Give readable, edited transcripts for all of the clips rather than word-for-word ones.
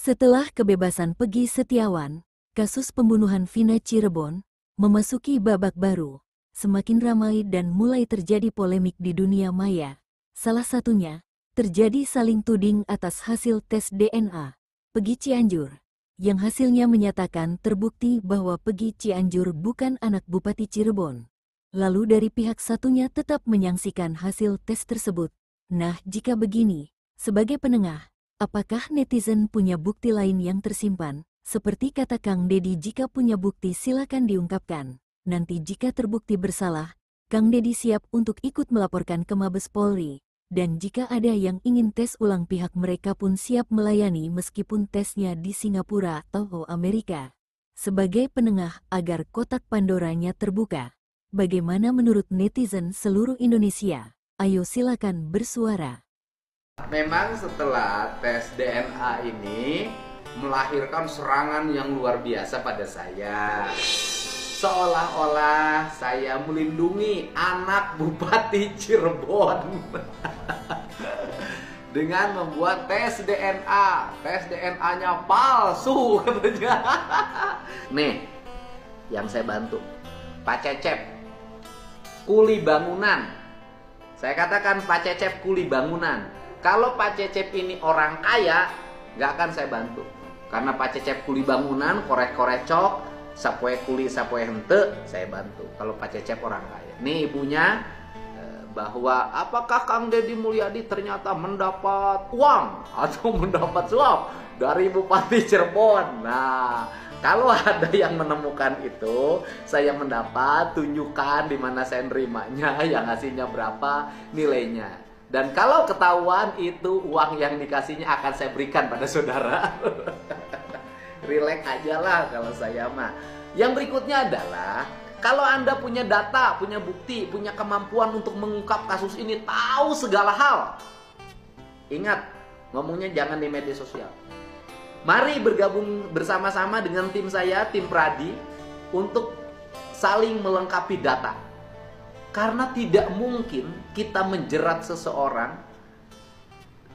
Setelah kebebasan Peggy Setiawan, kasus pembunuhan Vina Cirebon memasuki babak baru, semakin ramai dan mulai terjadi polemik di dunia maya. Salah satunya, terjadi saling tuding atas hasil tes DNA Peggy Cianjur, yang hasilnya menyatakan terbukti bahwa Peggy Cianjur bukan anak Bupati Cirebon. Lalu dari pihak satunya tetap menyaksikan hasil tes tersebut. Nah, jika begini, sebagai penengah, apakah netizen punya bukti lain yang tersimpan? Seperti kata Kang Deddy, jika punya bukti silakan diungkapkan. Nanti jika terbukti bersalah, Kang Deddy siap untuk ikut melaporkan ke Mabes Polri. Dan jika ada yang ingin tes ulang, pihak mereka pun siap melayani meskipun tesnya di Singapura atau Amerika. Sebagai penengah agar kotak Pandoranya terbuka. Bagaimana menurut netizen seluruh Indonesia? Ayo silakan bersuara. Memang setelah tes DNA ini melahirkan serangan yang luar biasa pada saya. Seolah-olah saya melindungi anak Bupati Cirebon dengan membuat tes DNA. Tes DNA-nya palsu katanya. Nih, yang saya bantu Pak Cecep, kuli bangunan. Saya katakan Pak Cecep kuli bangunan. Kalau Pak Cecep ini orang kaya, nggak akan saya bantu. Karena Pak Cecep kuli bangunan, korek-korek cok, sapoe kuli sapoe hente, saya bantu. Kalau Pak Cecep orang kaya. Nih ibunya, bahwa apakah Kang Deddy Mulyadi ternyata mendapat uang atau mendapat suap dari Bupati Cirebon. Nah, kalau ada yang menemukan itu, saya mendapat, tunjukkan di mana saya nerimanya, yang ngasihnya berapa, nilainya. Dan kalau ketahuan itu uang yang dikasihnya akan saya berikan pada saudara. Relax aja lah kalau saya mah. Yang berikutnya adalah, kalau Anda punya data, punya bukti, punya kemampuan untuk mengungkap kasus ini, tahu segala hal. Ingat, ngomongnya jangan di media sosial. Mari bergabung bersama-sama dengan tim saya, tim Pradi, untuk saling melengkapi data. Karena tidak mungkin kita menjerat seseorang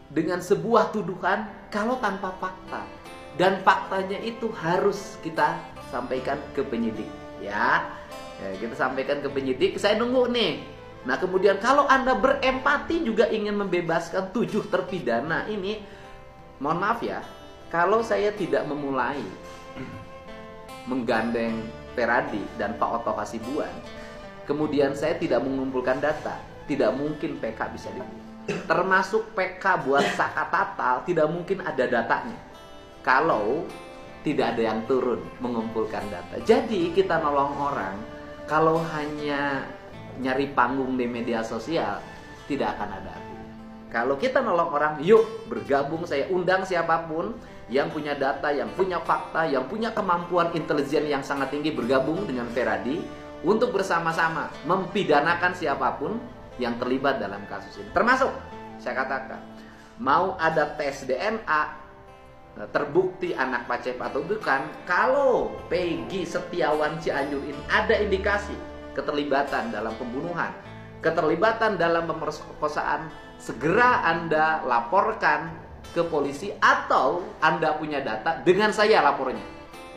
dengan sebuah tuduhan kalau tanpa fakta. Dan faktanya itu harus kita sampaikan ke penyidik. Ya, kita sampaikan ke penyidik, saya nunggu nih. Nah kemudian kalau Anda berempati juga ingin membebaskan 7 terpidana ini, mohon maaf ya, kalau saya tidak memulai menggandeng Peradi dan Pak Otto Hasibuan, kemudian saya tidak mengumpulkan data, tidak mungkin PK bisa dibuat. Termasuk PK buat Saka Tatal, tidak mungkin ada datanya kalau tidak ada yang turun mengumpulkan data. Jadi kita nolong orang, kalau hanya nyari panggung di media sosial, tidak akan ada artinya. Kalau kita nolong orang, yuk bergabung, saya undang siapapun yang punya data, yang punya fakta, yang punya kemampuan intelijen yang sangat tinggi, bergabung dengan Peradi untuk bersama-sama mempidanakan siapapun yang terlibat dalam kasus ini. Termasuk, saya katakan, mau ada tes DNA, terbukti anak Pak Cecep atau bukan, kalau Peggy Setiawan Cianjur ini ada indikasi keterlibatan dalam pembunuhan, keterlibatan dalam pemerkosaan, segera Anda laporkan ke polisi, atau Anda punya data, dengan saya lapornya,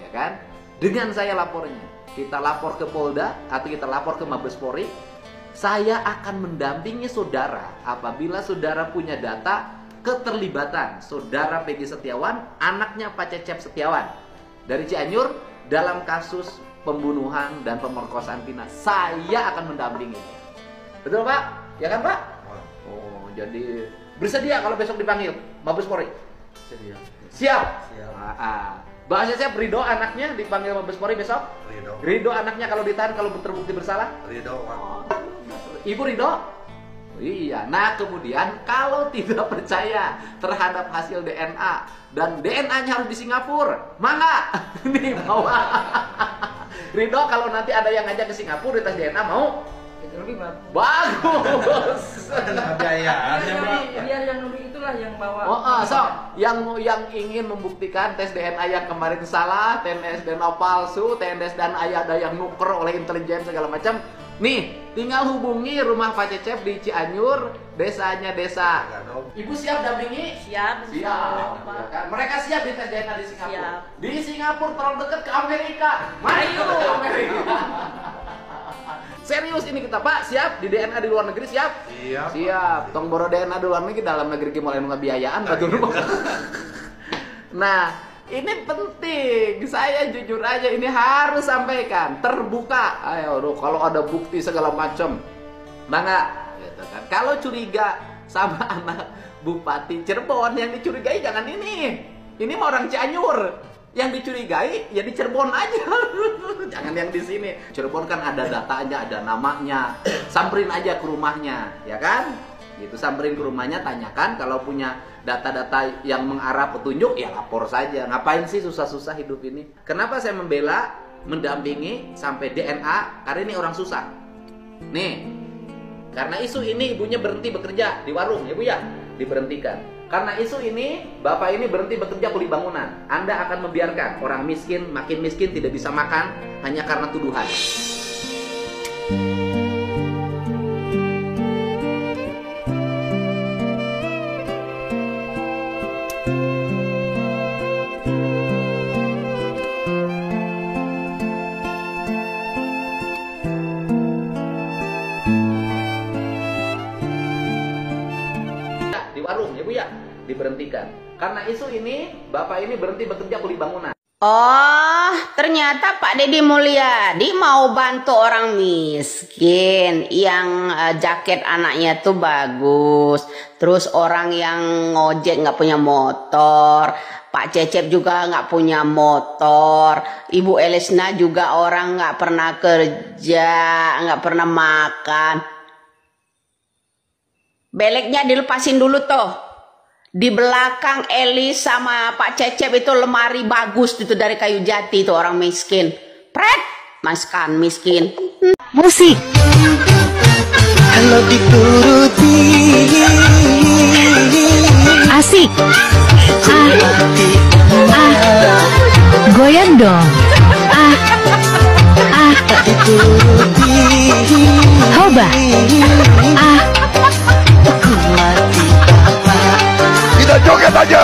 ya kan? Dengan saya lapornya, kita lapor ke Polda atau kita lapor ke Mabes Polri. Saya akan mendampingi saudara apabila saudara punya data keterlibatan saudara Peggy Setiawan, anaknya Pak Cecep Setiawan dari Cianjur dalam kasus pembunuhan dan pemerkosaan Vina. Saya akan mendampingi. Betul Pak? Ya kan Pak? Oh, jadi bersedia kalau besok dipanggil Mabes Polri? Sedia. Siap? Siap. Pak Cecep ridho anaknya dipanggil Mabes Polri besok? Ridho. Ridho anaknya kalau ditahan, kalau terbukti bersalah? Ridho, Pak. Ibu ridho? Iya, nah kemudian kalau tidak percaya terhadap hasil DNA dan DNA-nya harus di Singapura, mangga nih bawa. Ridho kalau nanti ada yang ngajak ke Singapura tes DNA, mau? Lebih bagus. Biar yang lebih itulah yang bawa. So yang ingin membuktikan tes DNA yang kemarin salah, tes DNA palsu, tes DNA ada yang nuker oleh intelijen segala macam, Nih, tinggal hubungi rumah Pak Cecep di Cianjur, desanya desa. Ibu siap dampingi? Siap. Siap. Ya kan? Mereka siap di tes DNA di Singapura. Siap. Di Singapura terlalu dekat ke Amerika. Mari kita ke Amerika. Serius ini kita, Pak, siap di DNA di luar negeri, siap? Siap. Siap. Tong boro DNA di luar negeri, dalam negeri mulai ngebiayaan batu rumah. Nah, ini penting. Saya jujur aja ini harus sampaikan, terbuka. Ayo, kalau ada bukti segala macam, bangga. Gitu kan. Kalau curiga sama anak Bupati Cirebon, yang dicurigai jangan ini. Ini mah orang Cianjur. Yang dicurigai ya di Cirebon aja. Jangan yang di sini. Cirebon kan ada datanya, ada namanya. Samperin aja ke rumahnya, ya kan? Gitu, samperin ke rumahnya, tanyakan. Kalau punya data-data yang mengarah petunjuk, ya lapor saja. Ngapain sih susah-susah hidup ini? Kenapa saya membela, mendampingi sampai DNA? Karena ini orang susah. Nih, karena isu ini ibunya berhenti bekerja di warung, ya Bu ya, diberhentikan. Karena isu ini, bapak ini berhenti bekerja kuli bangunan. Anda akan membiarkan orang miskin makin miskin, tidak bisa makan hanya karena tuduhan. Di warung, ya Bu ya, diberhentikan. Karena isu ini, bapak ini berhenti bekerja kuli bangunan. Oh, ternyata Pak Deddy Mulyadi mau bantu orang miskin yang jaket anaknya tuh bagus. Terus orang yang ngojek nggak punya motor. Pak Cecep juga nggak punya motor. Ibu Elisna juga orang nggak pernah kerja, nggak pernah makan. Beleknya dilepasin dulu tuh. Di belakang Elis sama Pak Cecep itu lemari bagus itu dari kayu jati itu orang miskin. Pret, maskan miskin. Musik. Kalau dituruti Asik. Goyang dong. dituruti Hoba. mati apa Kita joget aja.